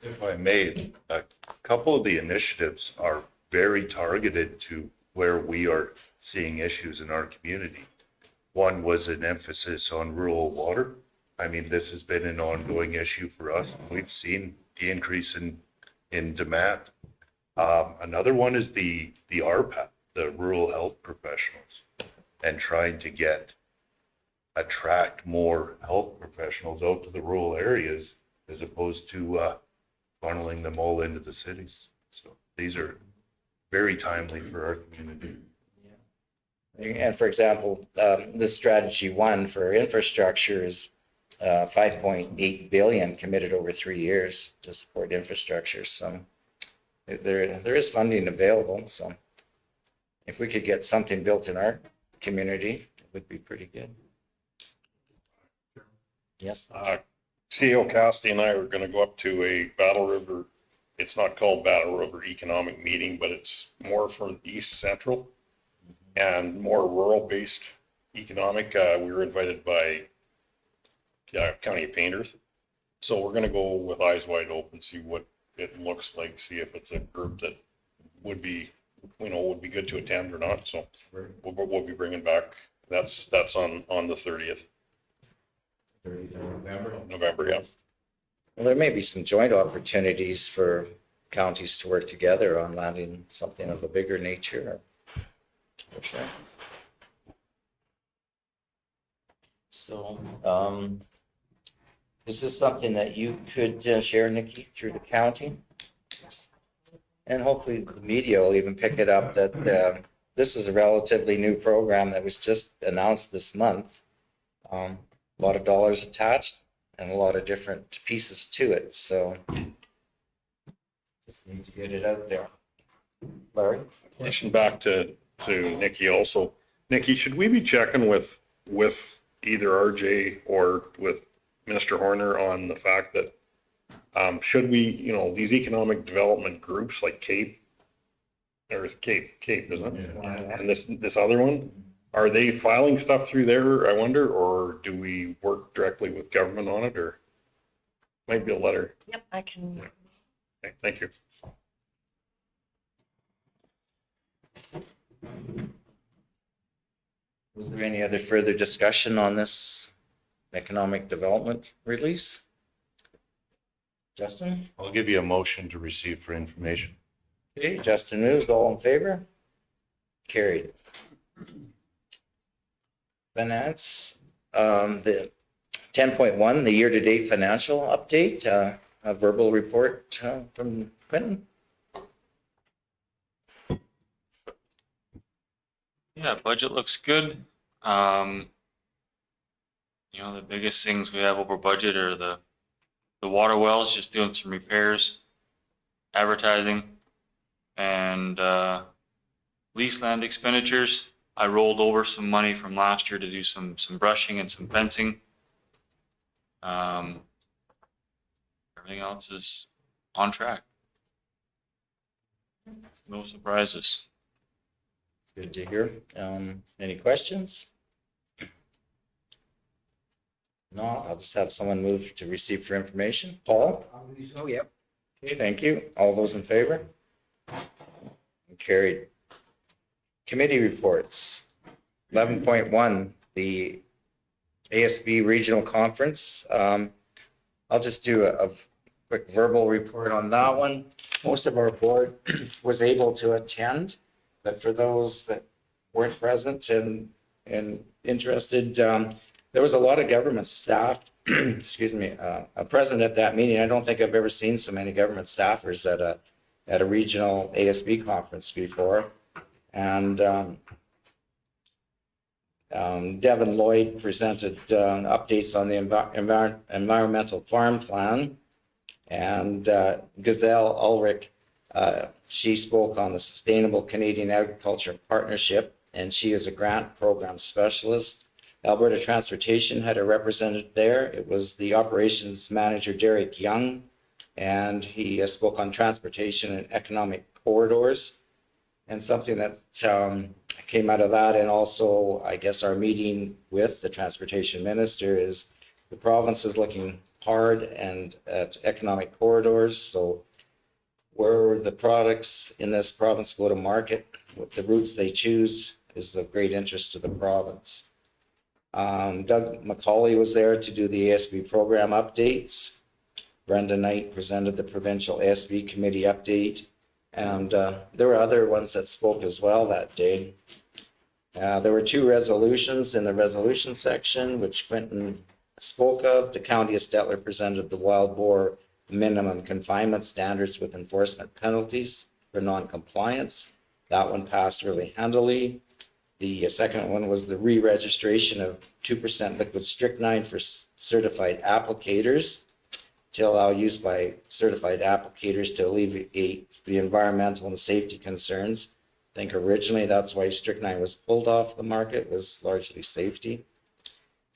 If I may, a couple of the initiatives are very targeted to where we are seeing issues in our community. One was an emphasis on rural water. I mean, this has been an ongoing issue for us. We've seen the increase in demand. Another one is the RPAP, the rural health professionals, and trying to attract more health professionals out to the rural areas as opposed to funneling them all into the cities. So these are very timely for our community. And for example, this strategy 1 for infrastructure is 5.8 billion committed over 3 years to support infrastructure. So there is funding available. So if we could get something built in our community, it would be pretty good. Yes. CEO Cassidy and I are going to go up to a Battle River. It's not called Battle River Economic Meeting, but it's more for East Central and more rural-based economic. We were invited by County of Painters. So we're going to go with eyes wide open, see what it looks like, see if it's a group that would be good to attend or not. So we'll be bringing back. That's on the 30th. November, yeah. Well, there may be some joint opportunities for counties to work together on landing something of a bigger nature. Okay. So, is this something that you could share, Nikki, through the county? And hopefully the media will even pick it up that this is a relatively new program that was just announced this month. A lot of dollars attached and a lot of different pieces to it. So just need to get it out there. Larry? Question back to Nikki also. Nikki, should we be checking with either RJ or with Minister Horner on the fact that should we, these economic development groups like Cape, isn't it? Yeah. And this other one, are they filing stuff through there, I wonder, or do we work directly with government on it, or might be a letter? Yep, I can. Okay, thank you. Was there any other further discussion on this economic development release? Justin? I'll give you a motion to receive for information. Okay, Justin moves. All in favor? Carried. Finance, the 10.1, the year-to-date financial update, a verbal report from Quentin. Yeah, budget looks good. The biggest things we have over budget are the water wells, just doing some repairs, advertising, And lease land expenditures, I rolled over some money from last year to do some brushing and some fencing. Everything else is on track. No surprises. Good to hear. Any questions? No, I'll just have someone move to receive for information. Paul? Oh, yep. Okay, thank you. All those in favor? Carried. Committee reports. 11.1, the ASB Regional Conference. I'll just do a quick verbal report on that one. Most of our board was able to attend, but for those that weren't present and interested, there was a lot of government staff, excuse me, present at that meeting. I don't think I've ever seen so many government staffers at a regional ASB conference before. And Devin Lloyd presented updates on the environmental farm plan. And Gazelle Ulrich, she spoke on the Sustainable Canadian Agriculture Partnership, and she is a grant program specialist. Alberta Transportation had a representative there. It was the operations manager, Derek Young, and he spoke on transportation and economic corridors. And something that came out of that, and also, I guess, our meeting with the transportation minister, is the province is looking hard and at economic corridors. So where the products in this province go to market, what the routes they choose, is of great interest to the province. Doug McCauley was there to do the ASB program updates. Brenda Knight presented the provincial ASB committee update. And there were other ones that spoke as well that day. There were 2 resolutions in the resolution section, which Quentin spoke of. The county of Stettler presented the wild boar minimum confinement standards with enforcement penalties for non-compliance. That one passed really handily. The second one was the re-registration of 2% liquid strychnine for certified applicators to allow use by certified applicators to alleviate the environmental and safety concerns. I think originally that's why strychnine was pulled off the market, was largely safety.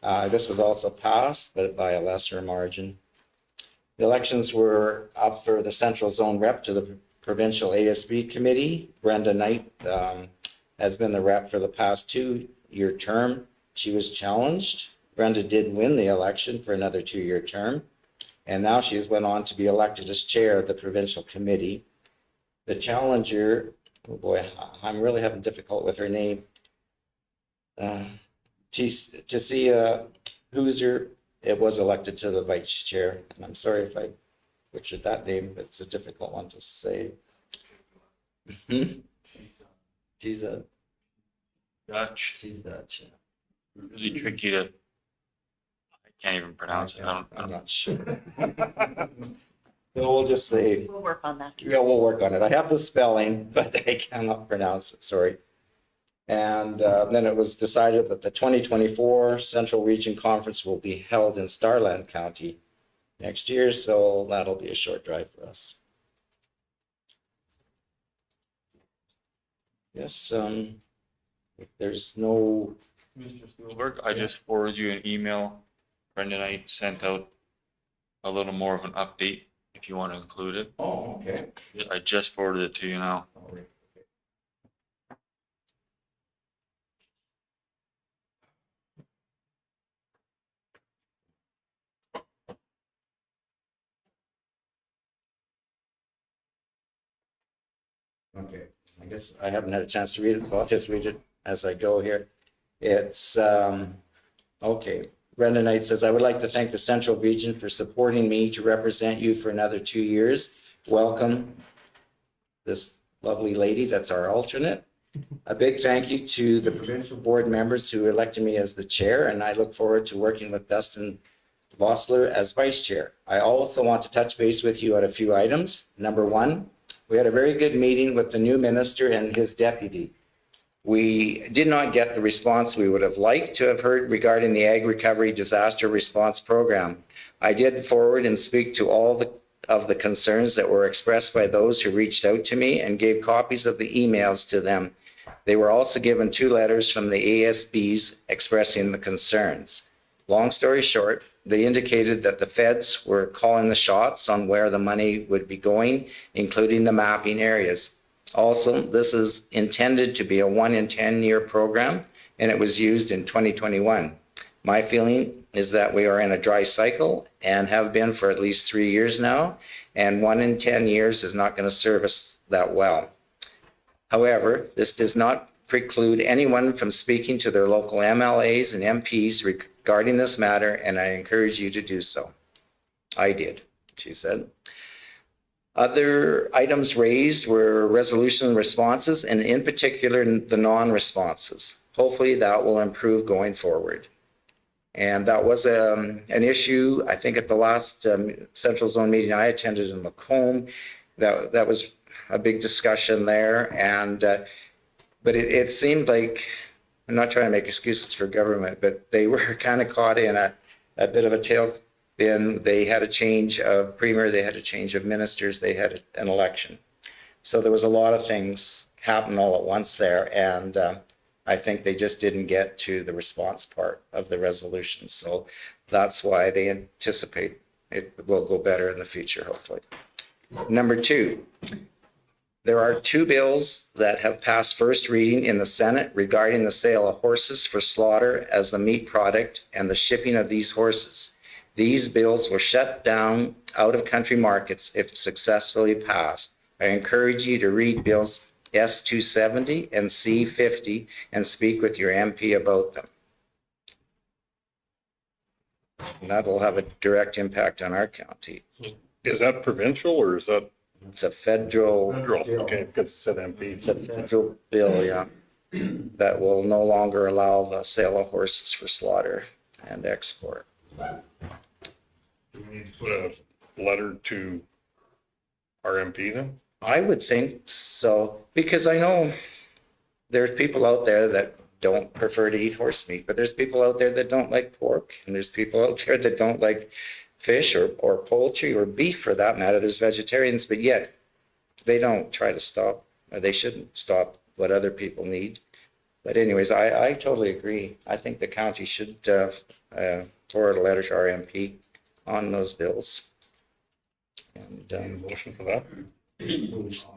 This was also passed, but by a lesser margin. The elections were up for the Central Zone rep to the provincial ASB committee. Brenda Knight has been the rep for the past 2-year term. She was challenged. Brenda did win the election for another 2-year term. And now she has went on to be elected as chair of the provincial committee. The challenger, oh boy, I'm really having difficult with her name. Tasia Hooser, it was elected to the vice chair. And I'm sorry if I butchered that name, but it's a difficult one to say. She's Dutch, Dutch. really tricky to, I can't even pronounce it. I'm not sure. So we'll just say, We'll work on that. yeah, we'll work on it. I have the spelling, but I cannot pronounce it, sorry. And then it was decided that the 2024 Central Region Conference will be held in Starland County next year, so that'll be a short drive for us. Yes, if there's no, Mr. Spielberg, I just forwarded you an email. Brenda and I sent out a little more of an update if you want to include it. oh, okay. I just forwarded it to you now. All right. Okay, I guess I haven't had a chance to read it, so I'll just read it as I go here. It's, okay. Brenda Knight says, I would like to thank the Central Region for supporting me to represent you for another 2 years. Welcome, this lovely lady that's our alternate. A big thank you to the provincial board members who elected me as the chair, and I look forward to working with Dustin Vossler as vice chair. I also want to touch base with you on a few items. Number one, we had a very good meeting with the new minister and his deputy. We did not get the response we would have liked to have heard regarding the Ag Recovery Disaster Response Program. I did forward and speak to all the of the concerns that were expressed by those who reached out to me and gave copies of the emails to them. They were also given 2 letters from the ASBs expressing the concerns. Long story short, they indicated that the feds were calling the shots on where the money would be going, including the mapping areas. Also, this is intended to be a 1 in 10 year program, and it was used in 2021. My feeling is that we are in a dry cycle and have been for at least 3 years now, and 1 in 10 years is not going to serve us that well. However, this does not preclude anyone from speaking to their local MLAs and MPs regarding this matter, and I encourage you to do so. I did, she said. Other items raised were resolution responses, and in particular, the non-responses. Hopefully that will improve going forward. And that was an issue, I think, at the last Central Zone meeting I attended in Macomb. That was a big discussion there. And but it seemed like, I'm not trying to make excuses for government, but they were kind of caught in a bit of a tailspin. They had a change of premier, they had a change of ministers, they had an election. So there was a lot of things happen all at once there. And I think they just didn't get to the response part of the resolution. So that's why they anticipate it will go better in the future, hopefully. Number 2, there are 2 bills that have passed first reading in the Senate regarding the sale of horses for slaughter as the meat product and the shipping of these horses. These bills will shut down out-of-country markets if successfully passed. I encourage you to read bills S270 and C50 and speak with your MP about them. And that will have a direct impact on our county. Is that provincial or is that It's a federal okay? Because it said MP. It's a federal bill, yeah, that will no longer allow the sale of horses for slaughter and export. Do we need to put a letter to our MP then? I would think so, because I know there's people out there that don't prefer to eat horse meat, but there's people out there that don't like pork, and there's people out there that don't like fish or poultry or beef for that matter. There's vegetarians, but yet they don't try to stop, or they shouldn't stop what other people need. But anyways, I totally agree. I think the county should forward a letter to our MP on those bills. And Need a motion for that?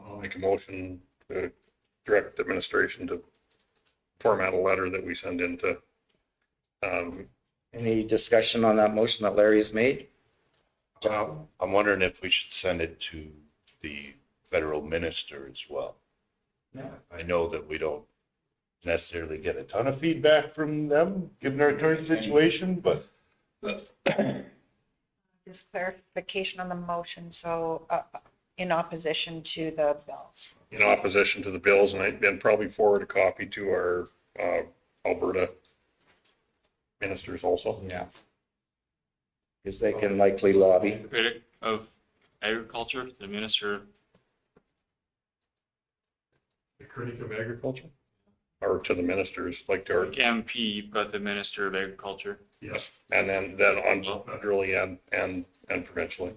I'll make a motion to direct administration to format a letter that we send into. any discussion on that motion that Larry has made? I'm wondering if we should send it to the federal minister as well. I know that we don't necessarily get a ton of feedback from them, given our current situation, but Just clarification on the motion, so in opposition to the bills. In opposition to the bills, and probably forward a copy to our Alberta ministers also. Yeah. Because they can likely lobby. Critic of Agriculture, the minister. The critic of agriculture? Or to the ministers, like to our, MP, but the Minister of Agriculture. yes, and then on federally and provincially.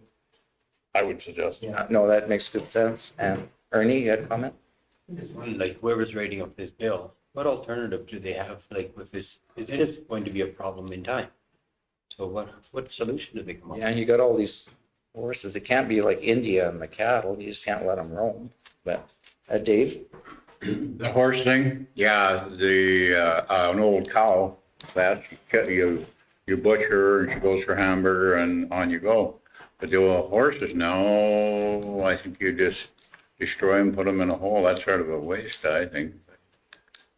I would suggest. Yeah, no, that makes good sense. And Ernie, you had a comment? Just one, like whoever's writing up this bill, what alternative do they have, like with this? Is this going to be a problem in time? So what solution do they come up with? Yeah, you got all these horses. It can't be like India and the cattle. You just can't let them roam. But Dave? The horse thing, yeah, an old cow, that you butcher and she goes for hamburger and on you go. But the old horses now, I think you just destroy them, put them in a hole. That's sort of a waste, I think.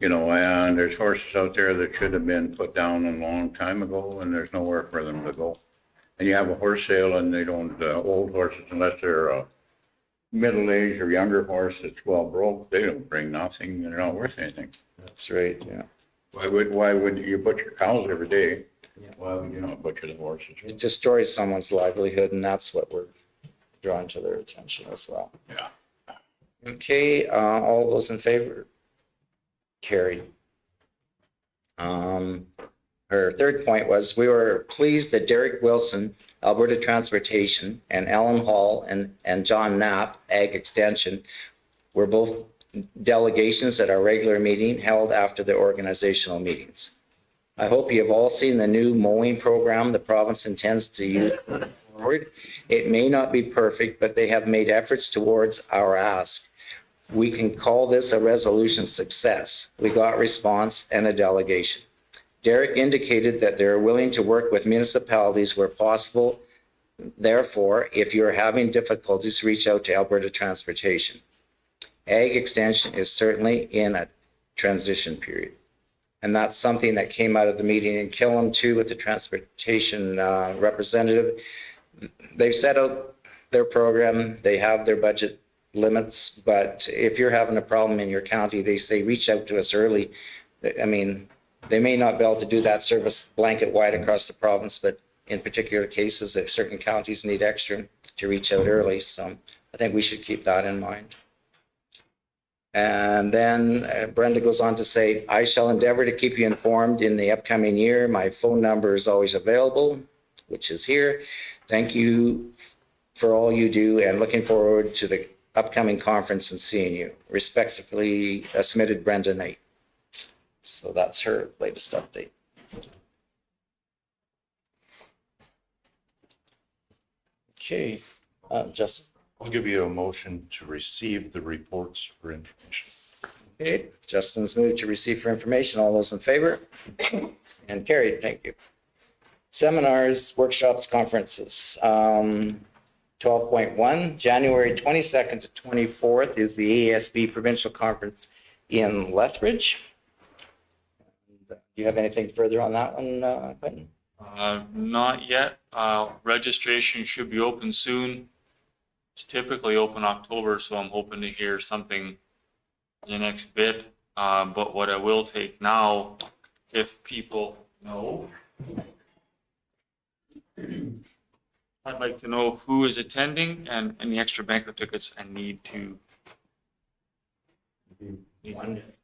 You know, and there's horses out there that should have been put down a long time ago, and there's nowhere for them to go. And you have a horse sale, and they don't, old horses, unless they're middle-aged or younger horse that's well broke, they don't bring nothing. They're not worth anything. That's right, yeah. Why would you butcher cows every day? Why would you not butcher the horses? It destroys someone's livelihood, and that's what we're drawing to their attention as well. Yeah. Okay, all those in favor? Carried. Her third point was, we were pleased that Derek Wilson Alberta Transportation, and Alan Hall and John Knapp, Ag Extension, were both delegations at our regular meeting held after the organizational meetings. I hope you have all seen the new mowing program the province intends to use forward. It may not be perfect, but they have made efforts towards our ask. We can call this a resolution success. We got response and a delegation. Derek indicated that they're willing to work with municipalities where possible. Therefore, if you're having difficulties, reach out to Alberta Transportation. Ag Extension is certainly in a transition period. And that's something that came out of the meeting in Killam too with the transportation representative. They've set out their program, they have their budget limits, but if you're having a problem in your county, they say reach out to us early. I mean, they may not be able to do that service blanket wide across the province, but in particular cases, if certain counties need extra, to reach out early. So I think we should keep that in mind. And then Brenda goes on to say, I shall endeavor to keep you informed in the upcoming year. My phone number is always available, which is here. Thank you for all you do and looking forward to the upcoming conference and seeing you. Respectfully submitted, Brenda Knight. So that's her latest update. Okay, Justin. I'll give you a motion to receive the reports for information. Okay, Justin's moved to receive for information. All those in favor? And carried, thank you. Seminars, workshops, conferences. 12.1, January 22nd to 24th is the ASB Provincial Conference in Lethbridge. Do you have anything further on that one, Quentin? Not yet. Registration should be open soon. It's typically open October, so I'm hoping to hear something the next bit. But what I will take now, if people know, I'd like to know who is attending and any extra banquet tickets I need to.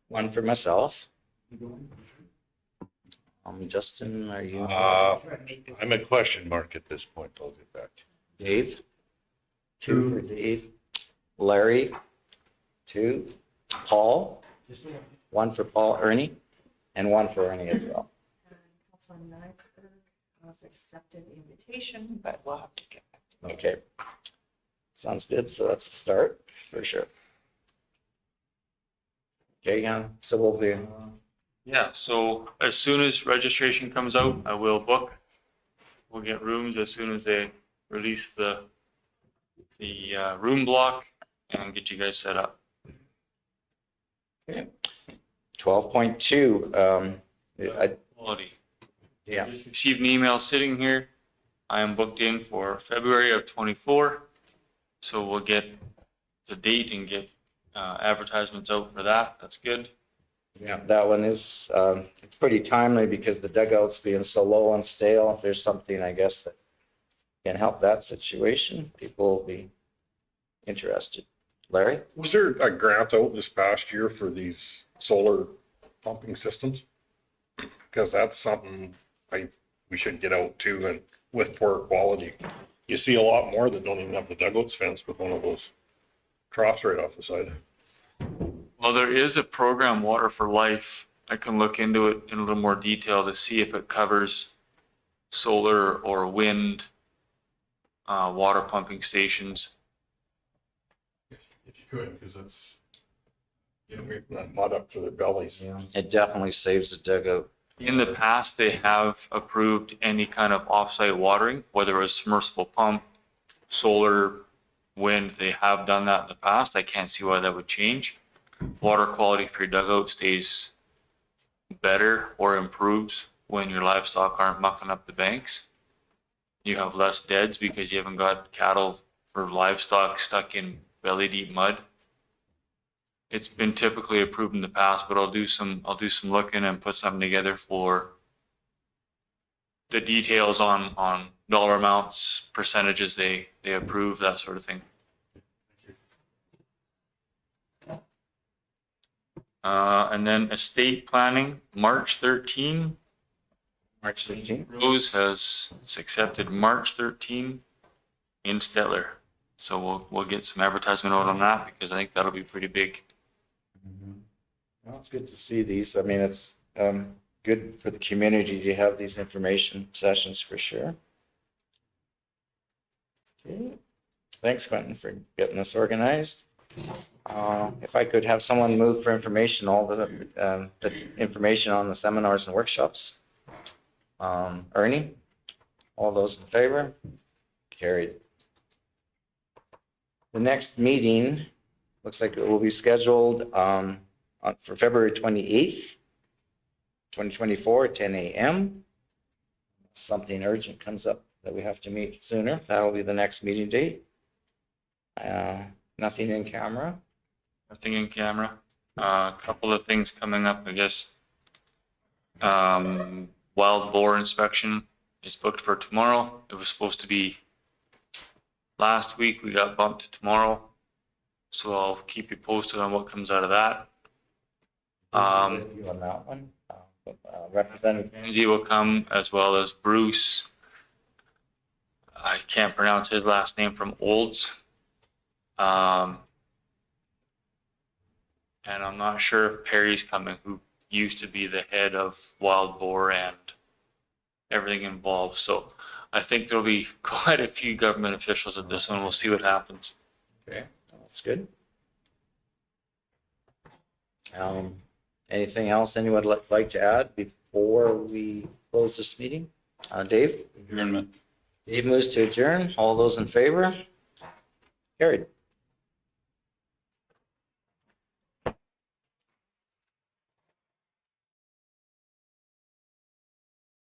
One for myself. Justin, are you? I'm a question mark at this point. I'll get back to you. Dave? Two for Dave. Larry? Two. Paul? One for Paul. Ernie? And one for Ernie as well. Councilor Nyberg has accepted the invitation, but we'll have to get back. Okay. Sounds good. So that's the start for sure. Okay, yeah. So we'll be. Yeah, so as soon as registration comes out, I will book. We'll get rooms as soon as they release the room block and get you guys set up. Okay. 12.2. Quality. Yeah. I just received an email sitting here. I am booked in for February of 24. So we'll get the date and get advertisements out for that. That's good. Yeah, that one is, it's pretty timely because the dugout's being so low and stale. If there's something, I guess, that can help that situation, people will be interested. Larry? Was there a grant out this past year for these solar pumping systems? Because that's something we should get out to, and with poor quality. You see a lot more that don't even have the dugouts fenced with one of those troughs right off the side. Well, there is a program, Water for Life. I can look into it in a little more detail to see if it covers solar or wind water pumping stations. If you could, because it's, that mud up to their bellies. Yeah. It definitely saves the dugout. In the past, they have approved any kind of offsite watering, whether it was submersible pump, solar, wind. They have done that in the past. I can't see why that would change. Water quality for your dugout stays better or improves when your livestock aren't mucking up the banks. You have less deads because you haven't got cattle or livestock stuck in belly deep mud. It's been typically approved in the past, but I'll do some looking and put something together for the details on dollar amounts, percentages they approve, that sort of thing. And then estate planning, March 13. March 13th. Rose has accepted March 13 in Stettler. So we'll get some advertisement out on that because I think that'll be pretty big. Well, it's good to see these. I mean, it's good for the community to have these information sessions for sure. Okay. Thanks, Quentin, for getting this organized. If I could have someone move for information, all the information on the seminars and workshops. Ernie, all those in favor? Carried. The next meeting looks like it will be scheduled for February 28th, 2024 at 10 a.m. Something urgent comes up that we have to meet sooner. That'll be the next meeting date. Nothing in camera. Nothing in camera. A couple of things coming up, I guess. Wild boar inspection is booked for tomorrow. It was supposed to be last week. We got bumped to tomorrow. So I'll keep you posted on what comes out of that. You on that one. Representative Kenzie will come as well as Bruce. I can't pronounce his last name from Olds. And I'm not sure if Perry's coming, who used to be the head of wild boar and everything involved. So I think there'll be quite a few government officials at this one. We'll see what happens. Okay, that's good. Anything else anyone would like to add before we close this meeting? Dave? Adjournment. Dave moves to adjourn. All those in favor? Carried.